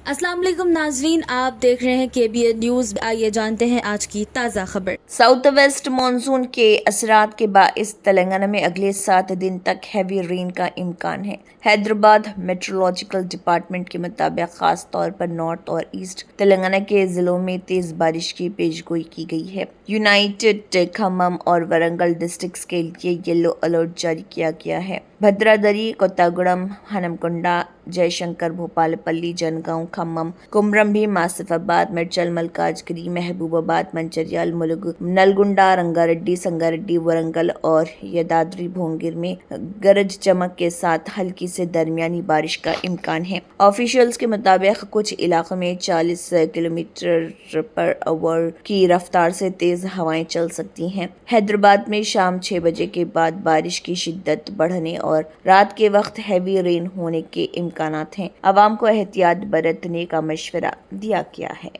अस्सलाम वालेकुम नाजरीन, आप देख रहे हैं KBN न्यूज़। आइए जानते हैं आज की ताज़ा खबर। साउथ वेस्ट मानसून के असरात के बाइस तेलंगाना में अगले 7 दिन तक हैवी रेन का इम्कान है। हैदराबाद मेट्रोलॉजिकल डिपार्टमेंट के मुताबिक खास तौर पर नॉर्थ और ईस्ट तेलंगाना के जिलों में तेज बारिश की पेशगोई की गई है। यूनाइटेड खम्मम और वरंगल डिस्ट्रिक्ट्स के लिए येलो अलर्ट जारी किया गया है। भद्रादरी, कोत्तागुड़म, हनमकुंडा, जयशंकर, भोपालपल्ली, जनगांव, खम्मम, कुमरम भी, मासिफाबाद, मिर्चल, मलकाजगिरी, महबूबाबाद, मंचरियाल, मुलुगु, नलगुंडा, रंगारेड्डी, संगारेड्डी, वरंगल और यदाद्री भोंगिर में गरज चमक के साथ हल्की से दरमियानी बारिश का इम्कान है। ऑफिशियल्स के मुताबिक कुछ इलाकों में 40 किलोमीटर पर आवर की रफ्तार से तेज हवाएं चल सकती हैं। हैदराबाद में शाम 6 बजे के बाद बारिश की शिद्दत बढ़ने और रात के वक्त हैवी रेन होने के इम्कानात हैं। आवाम को एहतियात बरतने का मशवरा दिया गया है।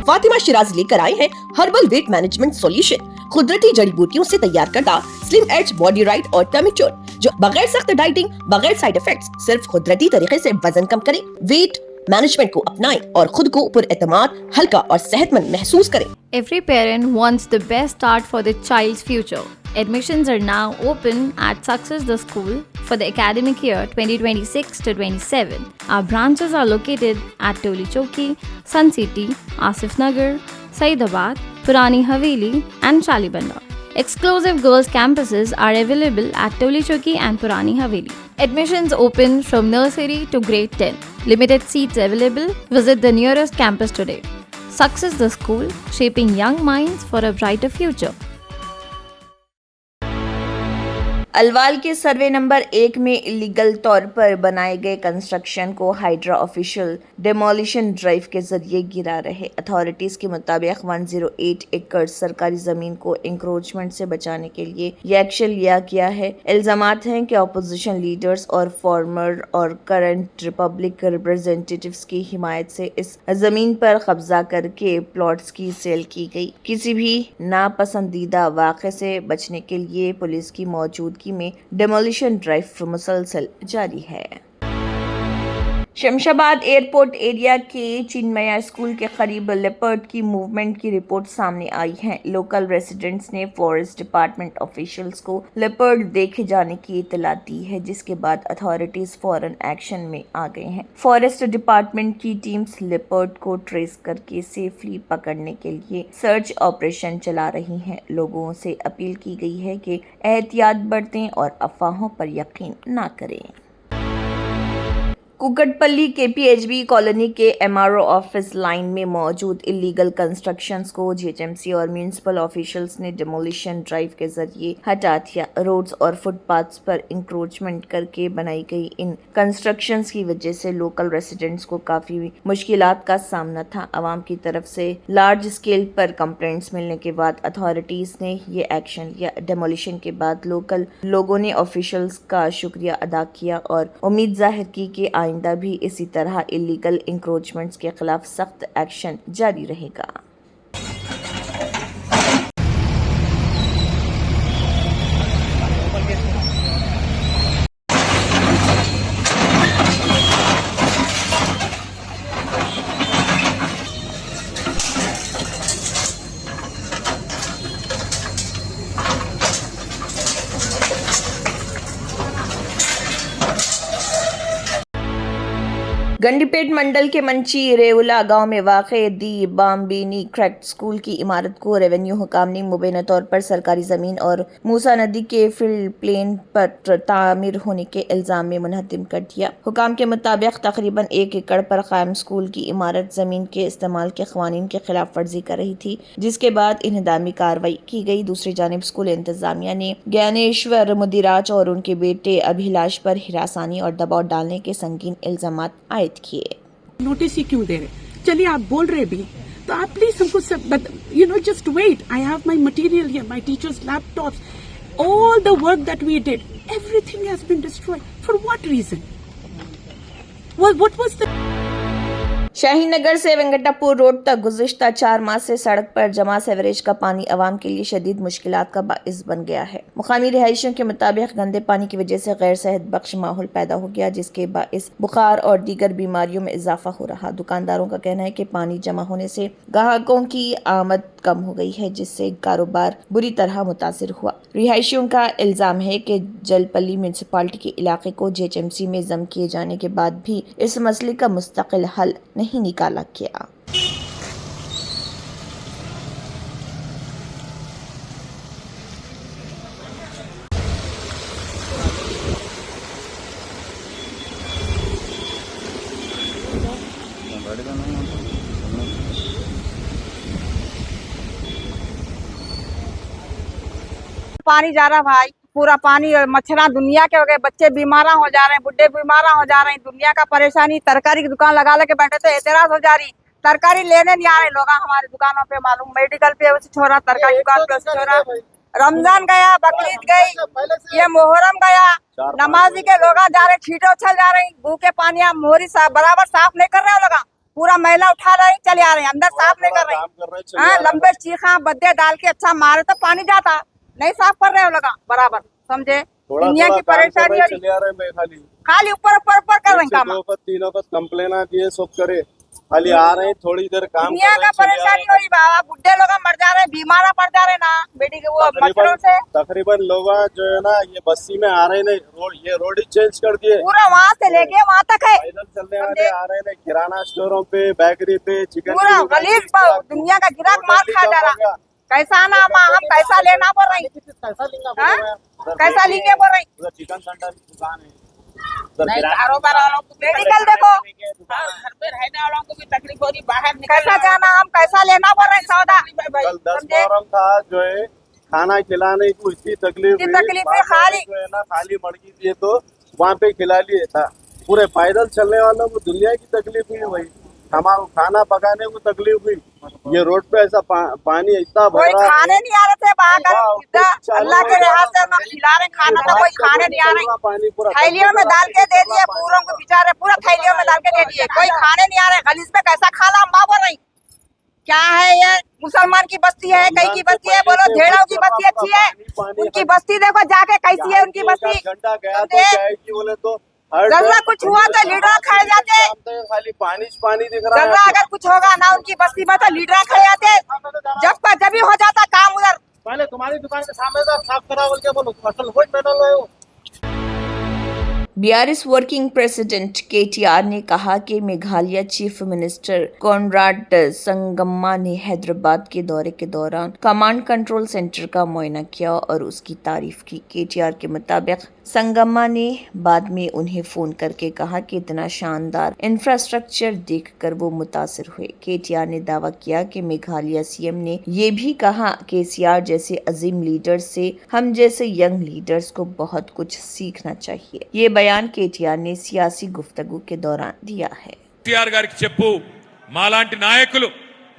फातिमा शिराज लेकर आए हैं हर्बल वेट मैनेजमेंट सॉल्यूशन, कुदरती जड़ी बूटियों से तैयार करता स्लिम एज बॉडी राइट और टमी क्योर, जो बगैर सख्त डाइटिंग, बगैर साइड इफेक्ट्स, सिर्फ कुदरती तरीके से वजन कम करे। वेट मैनेजमेंट को अपनाएं और खुद को पुरएतमाद, हल्का और सेहतमंद महसूस करें। Every parent wants the best start for their child's future. Admissions are now open at Success the School for the academic year 2026 to 27. Our branches are located at Toli Chowki, Sun City, Asif Nagar, Saidabad, Purani Haveli and Shalibanda. Exclusive girls campuses are available at Toli Chowki and Purani Haveli. Admissions open from nursery to grade 10. Limited seats available. Visit the nearest campus today. Success the School, shaping young minds for a brighter future. Alwal के survey number 1 में illegal तौर पर बनाए गए construction को hydra official demolition drive के जरिए गिरा रहे। अथॉरिटीज के मुताबिक 108 एकड़ सरकारी जमीन को इंक्रोचमेंट से बचाने के लिए ये एक्शन लिया गया है। इल्जामात हैं कि अपोजिशन लीडर्स और फॉर्मर और करंट रिपब्लिक रिप्रेजेंटेटिव्स की हिमायत से इस जमीन पर कब्जा करके प्लॉट्स की सेल की गई। किसी भी नापसंदीदा वाक़े से बचने के लिए पुलिस की मौजूदगी में डेमोलिशन ड्राइव मुसलसल जारी है। शमशाबाद एयरपोर्ट एरिया के चिन्मया स्कूल के करीब लेपर्ड की मूवमेंट की रिपोर्ट सामने आई है। लोकल रेसिडेंट्स ने फॉरेस्ट डिपार्टमेंट ऑफिशियल्स को लेपर्ड देखे जाने की इतला दी है, जिसके बाद अथॉरिटीज फौरन एक्शन में आ गए हैं। फॉरेस्ट डिपार्टमेंट की टीम्स लेपर्ड को ट्रेस करके सेफली पकड़ने के लिए सर्च ऑपरेशन चला रही हैं। लोगों से अपील की गई है कि एहतियात बरतें और अफवाहों पर यकीन ना करें। कुकटपल्ली KPHB कॉलोनी के MRO ऑफिस लाइन में मौजूद इलीगल कंस्ट्रक्शंस को GHMC और म्यूनिसिपल ऑफिशियल्स ने डेमोलिशन ड्राइव के जरिए हटा दिया। रोड्स और फुटपाथ्स पर इंक्रोचमेंट करके बनाई गई इन कंस्ट्रक्शंस की वजह से लोकल रेसिडेंट्स को काफी मुश्किलात का सामना था। आवाम की तरफ से लार्ज स्केल पर कंप्लेंट्स मिलने के बाद अथॉरिटीज ने ये एक्शन लिया। डेमोलिशन के बाद लोकल लोगों ने ऑफिशियल्स का शुक्रिया अदा किया और उम्मीद जाहिर की कि आइंदा भी इसी तरह इलीगल इंक्रोचमेंट्स के खिलाफ सख्त एक्शन जारी रहेगा। गंडीपेट मंडल के मंची रेवला गांव में वाक़े दी बाम्बिनी क्रैक्ट स्कूल की इमारत को रेवेन्यू हुकाम ने मुबैना तौर पर सरकारी ज़मीन और मूसा नदी के फील्ड प्लेन पर तामीर होने के इल्ज़ाम में मुनहदिम कर दिया। हुकाम के मुताबिक तकरीबन 1 एकड़ पर कायम स्कूल की इमारत ज़मीन के इस्तेमाल के क़वानीन के खिलाफ वर्जी कर रही थी, जिसके बाद इन्हदामी कार्रवाई की गई। दूसरी जानिब स्कूल इंतज़ामिया ने ज्ञानेश्वर मुदिराज और उनके बेटे अभिलाष पर हिरासानी और दबाव डालने के संगीन इल्ज़ामात आयद किए। नोटिस ही क्यों दे रहे? चलिए आप बोल रहे भी तो आप प्लीज हमको सब just wait. I have my material here, my teachers laptops, all the work that we did, everything has been destroyed. For what reason? What was the Shaheen Nagar से वेंकटापुर रोड तक गुज़िश्ता 4 माह से सड़क पर जमा सीवरेज का पानी आवाम के लिए शदीद मुश्किलात का बाइस बन गया है। मुकामी रिहायशियों के मुताबिक गंदे पानी की वजह से गैर सेहत बख्श माहौल पैदा हो गया, जिसके बाइस बुखार और दीगर बीमारियों में इजाफा हो रहा। दुकानदारों का कहना है कि पानी जमा होने से ग्राहकों की आमद कम हो गई है, जिससे कारोबार बुरी तरह मुतासिर हुआ। रिहायशियों का इल्जाम है कि जलपल्ली म्यूनसिपालिटी के इलाके को JHMC में जम किए जाने के बाद भी इस मसले का मुस्तकिल हल नहीं निकाला गया। पानी जा रहा भाई, पूरा पानी मच्छरा दुनिया के हो गए, बच्चे बीमारा हो जा रहे हैं, बुढ़े बीमारा हो जा रहे हैं, दुनिया का परेशानी। तरकारी की दुकान लगा लेके बैठे तो एतराज हो जा रही, तरकारी लेने नहीं आ रहे लोग हमारे दुकानों पे। मालूम मेडिकल पे उसे छोड़ा, तरकारी दुकान पे उसे छोड़ा। रमजान गया, बकरीद गई, ये मुहर्रम गया, नमाजी के लोग जा रहे, छींटे उछल जा रहे, भूखे पानी मोहरी बराबर साफ नहीं कर रहे लोग, पूरा मैला उठा रहे चले आ रहे हैं, अंदर साफ नहीं कर रहे। लंबे चीखा बद्दे डाल के अच्छा मारे तो पानी जाता, नहीं साफ कर रहे हो लगा बराबर, समझे। दुनिया की परेशानी खाली ऊपर ऊपर ऊपर कर रहे हैं काम। तीनों पर कंप्लेन दिए सब करे, खाली आ रहे हैं थोड़ी देर काम। दुनिया का परेशानी हो रही बाबा, बुढ़े लोग मर जा रहे हैं, बीमारा पड़ जा रहे हैं ना बेटी के वो मच्छरों से। तकरीबन लोग जो है ना ये बस्ती में आ रहे नहीं, ये रोड ही चेंज कर दिए, पूरा वहाँ से लेके वहाँ तक है। पैदल चलने वाले आ रहे नहीं, किराना स्टोरों पे, बेकरी पे, चिकन पूरा गलीज दुनिया का गिराक मार खा जा रहा। कैसा ना हम कैसा लेना बोल रही, कैसा लेंगे बोल रही। चिकन सेंटर की दुकान है, नहीं कारोबार वालों को मेडिकल देखो, घर पे रहने वालों को भी तकलीफ हो रही, बाहर कैसा जाना, हम कैसा लेना बोल रहे सौदा। कल 10 मुहर्रम था जो है, खाना खिलाने को इतनी तकलीफ है, खाली जो है ना खाली मड़की दिए तो वहाँ पे खिला लिए था। पूरे पैदल चलने वालों को दुनिया की तकलीफ हुई, वही हमारे खाना पकाने को तकलीफ हुई। ये रोड पे ऐसा पानी इतना कोई खाने नहीं आ रहे थे बाहर, अल्लाह के रिहाज से ना खिला रहे खाना, तो कोई खाने नहीं आ रहे। थैलियों में डाल के दे दिए पूरों को, बेचारे पूरा थैलियों में डाल के दे दिए, कोई खाने नहीं आ रहे। गलीज पे कैसा खाना हम बोल रही, क्या है ये मुसलमान की बस्ती है, कहीं की बस्ती है, बोलो धेड़ों की बस्ती अच्छी है, उनकी बस्ती देखो जाके कैसी है उनकी बस्ती। घंटा गया तो बोले तो जरा कुछ हुआ तो लीडर खड़े जाते, खाली पानी दिख रहा है। जरा अगर कुछ होगा ना उनकी बस्ती में तो लीडर खड़े जाते, जब भी हो जाता काम उधर। पहले तुम्हारी दुकान के सामने साफ करा बोल के बोलो, फसल हो पैनल हो। BRS वर्किंग प्रेसिडेंट KTR ने कहा कि मेघालय चीफ मिनिस्टर कॉनराड संगम्मा ने हैदराबाद के दौरे के दौरान कमांड कंट्रोल सेंटर का मुआयना किया और उसकी तारीफ की। KTR के मुताबिक संगम्मा ने बाद में उन्हें फोन करके कहा कि इतना शानदार इंफ्रास्ट्रक्चर देखकर वो मुतासिर हुए। KTR ने दावा किया कि मेघालय CM ने ये भी कहा कि KCR जैसे अजीम लीडर से हम जैसे यंग लीडर्स को बहुत कुछ सीखना चाहिए। ये बयान KTR ने सियासी गुफ्तगू के दौरान दिया है। KTR గారికి చెప్పు, మాలాంటి నాయకులు,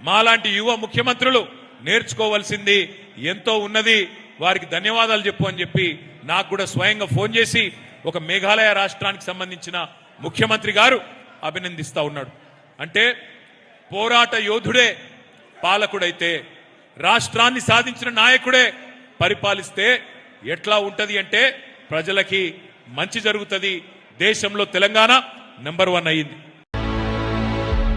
మాలాంటి యువ ముఖ్యమంత్రులు నేర్చుకోవాల్సింది ఎంతో ఉన్నది, వారికి ధన్యవాదాలు చెప్పు అని చెప్పి నాకు కూడా స్వయంగా ఫోన్ చేసి ఒక మేఘాలయ రాష్ట్రానికి సంబంధించిన ముఖ్యమంత్రి గారు అభినందిస్తా ఉన్నాడు. అంటే పోరాట యోధుడే పాలకుడైతే, రాష్ట్రాన్ని సాధించిన నాయకుడే పరిపాలిస్తే ఎట్లా ఉంటది అంటే ప్రజలకి మంచి జరుగుతుంది. దేశంలో తెలంగాణ నంబర్ 1 అయ్యింది.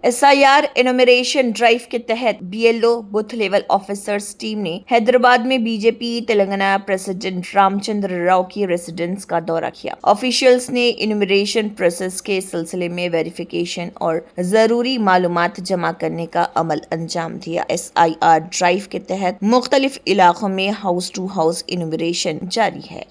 SIR इनोमिरेशन ड्राइव के तहत BLO booth level officers team ने हैदराबाद में BJP तेलंगाना प्रेसिडेंट रामचंद्र राव की रेसिडेंस का दौरा किया। ऑफिशियल्स ने इनोमिरेशन प्रोसेस के सिलसिले में वेरिफिकेशन और जरूरी मालूमात जमा करने का अमल अंजाम दिया। SIR ड्राइव के तहत मुख्तलिफ इलाकों में हाउस टू हाउस इनोमिरेशन जारी है।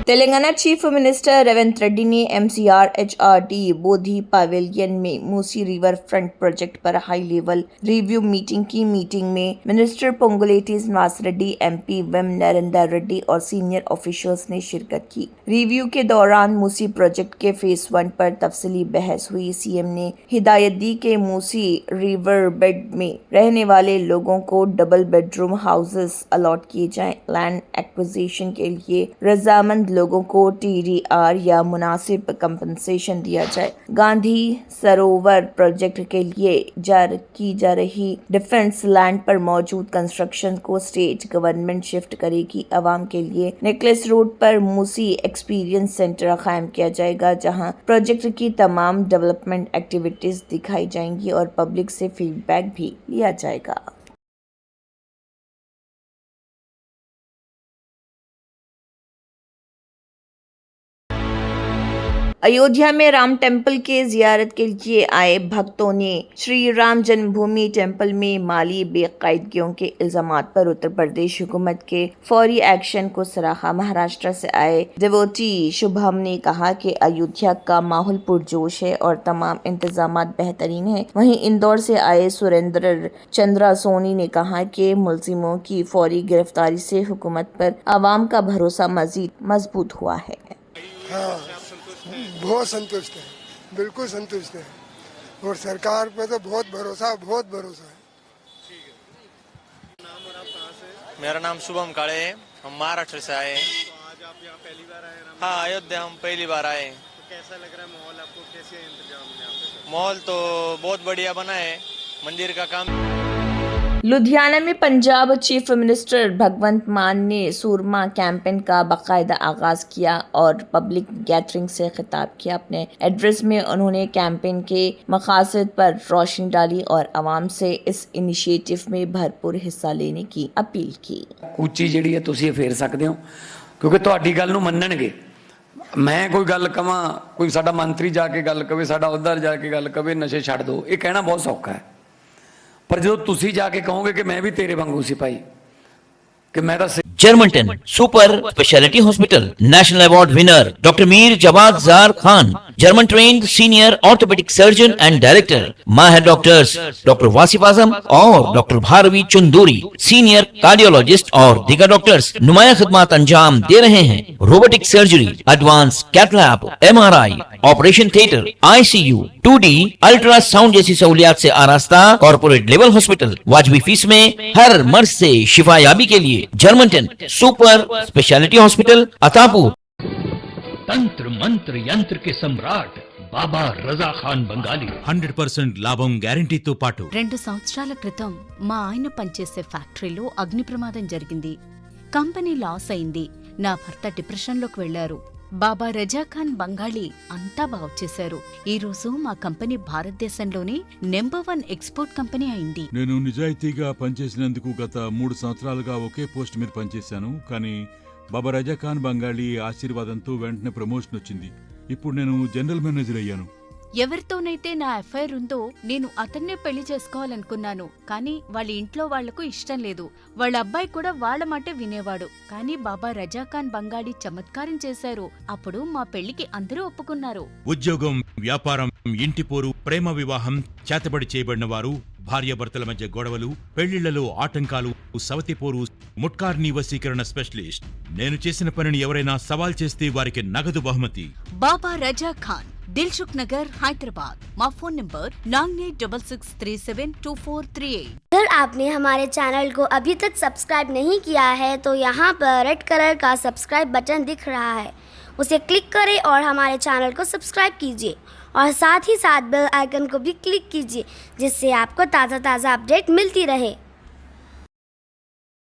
तेलंगाना चीफ मिनिस्टर रेवंत रेड्डी ने MCR-HRD बोधी पवेलियन में मूसी रिवर फ्रंट प्रोजेक्ट पर हाई लेवल रिव्यू मीटिंग की। मीटिंग में मिनिस्टर पोंगुलेटी श्रीनिवास रेड्डी, MP वेम नरेंद्र रेड्डी और सीनियर ऑफिशियल्स ने शिरकत की। रिव्यू के दौरान मूसी प्रोजेक्ट के फेज 1 पर तफसीली बहस हुई। CM ने हिदायत दी कि मूसी रिवर बेड में रहने वाले लोगों को डबल बेडरूम हाउसेस अलॉट किए जाएं। लैंड एक्विजिशन के लिए रजामंद लोगों को TDR या मुनासिब कंपनसेशन दिया जाए। गांधी सरोवर प्रोजेक्ट के लिए की जा रही डिफेंस लैंड पर मौजूद कंस्ट्रक्शन को स्टेट गवर्नमेंट शिफ्ट करेगी। आवाम के लिए नेकलेस रोड पर मूसी एक्सपीरियंस सेंटर कायम किया जाएगा, जहां प्रोजेक्ट की तमाम डेवलपमेंट एक्टिविटीज दिखाई जाएंगी और पब्लिक से फीडबैक भी लिया जाएगा। अयोध्या में राम टेम्पल के जियारत के लिए आए भक्तों ने श्री राम जन्मभूमि टेम्पल में माली बेकायदगियों के इल्जामात पर उत्तर प्रदेश हुकूमत के फौरी एक्शन को सराहा। महाराष्ट्र से आए डिवोटी शुभम ने कहा कि अयोध्या का माहौल पुरजोश है और तमाम इंतजामात बेहतरीन है। वहीं इंदौर से आए सुरेंद्र चंद्रा सोनी ने कहा कि मुलजिमों की फौरी गिरफ्तारी से हुकूमत पर आवाम का भरोसा मजीद मजबूत हुआ है। हाँ, बहुत संतुष्ट है, बिल्कुल संतुष्ट है और सरकार पे तो बहुत भरोसा है। मेरा नाम शुभम काले है, हम महाराष्ट्र से आए हैं। तो आज आप यहाँ पहली बार आए ना? हाँ, अयोध्या हम पहली बार आए हैं। तो कैसा लग रहा है माहौल आपको? कैसे इंतजाम है यहाँ पे? माहौल तो बहुत बढ़िया बना है, मंदिर का काम। लुधियाना में पंजाब चीफ मिनिस्टर भगवंत मान ने सूरमा कैंपेन का बाकायदा आगाज किया और पब्लिक गैदरिंग से खिताब किया। अपने एड्रेस में उन्होंने कैंपेन के मकासद पर रोशनी डाली और आवाम से इस इनिशिएटिव में भरपूर हिस्सा लेने की अपील की। ਉੱਚੀ ਜਿਹੜੀ ਹੈ ਤੁਸੀਂ ਫੇਰ ਸਕਦੇ ਹੋ ਕਿਉਂਕਿ ਤੁਹਾਡੀ ਗੱਲ ਨੂੰ ਮੰਨਣਗੇ। ਮੈਂ ਕੋਈ ਗੱਲ ਕਵਾਂ, ਕੋਈ ਸਾਡਾ ਮੰਤਰੀ ਜਾ ਕੇ ਗੱਲ ਕਵੇ, ਸਾਡਾ ਅਹੁਦਾ ਜਾ ਕੇ ਗੱਲ ਕਵੇ ਨਸ਼ੇ ਛੱਡ ਦਿਓ, ਇਹ ਕਹਿਣਾ ਬਹੁਤ ਸੌਖਾ ਹੈ। पर जो तुसी जाके कहोगे कि मैं भी तेरे वांगू सिपाही कि मैं तो जर्मनटन super speciality hospital national award winner doctor Mir Jawad Jar Khan, German trained senior orthopaedic surgeon and director, माहिर डॉक्टर्स डॉक्टर वासिफ आजम और doctor Bharvi Chanduri, senior cardiologist और दीगर डॉक्टर्स नुमाया खिदमत अंजाम दे रहे हैं। Robotic surgery, advance cath lab, MRI, operation theatre, ICU, 2D ultrasound जैसी सहूलियात से आरास्ता कॉर्पोरेट लेवल हॉस्पिटल। वाजबी फीस में हर मर्ज से शिफायाबी के लिए Germanton super speciality hospital Attapur. तंत्र मंत्र यंत्र के सम्राट బాబా రజా ఖాన్ బంగాలి 100% లాభం గ్యారెంటీతో పాటు 2 సంవత్సరాల క్రితం మా ఆయన పనిచేసే ఫ్యాక్టరీలో అగ్ని ప్రమాదం జరిగింది. కంపెనీ లాస్ అయింది. నా భర్త డిప్రెషన్లోకి వెళ్లారు. బాబా రజాఖాన్ బంగాళీ అంతా బాగు చేశారు. ఈ రోజు మా కంపెనీ భారతదేశంలోనే నెంబర్ 1 ఎక్స్పోర్ట్ కంపెనీ అయింది. నేను నిజాయితీగా పనిచేసినందుకు గత 3 సంవత్సరాలుగా ఒకే పోస్ట్ మీద పనిచేశాను. కానీ బాబా రజాఖాన్ బంగాళీ ఆశీర్వాదంతో వెంటనే ప్రమోషన్ వచ్చింది. ఇప్పుడు నేను జనరల్ మేనేజర్ అయ్యాను. ఎవరితోనైతే నా ఎఫ్ఐఆర్ ఉందో నేను అతన్నే పెళ్లి చేసుకోవాలనుకున్నాను. కానీ వాళ్ళ ఇంట్లో వాళ్లకు ఇష్టం లేదు. వాళ్ళ అబ్బాయి కూడా వాళ్ళ మాటే వినేవాడు. కానీ బాబా రజాఖాన్ బంగాళీ చమత్కారం చేశారు. అప్పుడు మా పెళ్లికి అందరూ ఒప్పుకున్నారు. ఉద్యోగం, వ్యాపారం, ఇంటి పోరు, ప్రేమ వివాహం, చేతబడి చేయబడిన వారు, భార్యాభర్తల మధ్య గొడవలు, పెళ్లిళ్లలో ఆటంకాలు, సవతిపోరు, ముట్కార్ని వశీకరణ స్పెషలిస్ట్. నేను చేసిన పనిని ఎవరైనా సవాల్ చేస్తే వారికి నగదు బహుమతి. బాబా రజాఖాన్, दिलसुख नगर, हैदराबाद। माँ फोन नंबर 9866372438। अगर आपने हमारे चैनल को अभी तक सब्सक्राइब नहीं किया है तो यहाँ पर रेड कलर का सब्सक्राइब बटन दिख रहा है, उसे क्लिक करें और हमारे चैनल को सब्सक्राइब कीजिए और साथ ही साथ बेल आइकन को भी क्लिक कीजिए, जिससे आपको ताज़ा अपडेट मिलती रहे।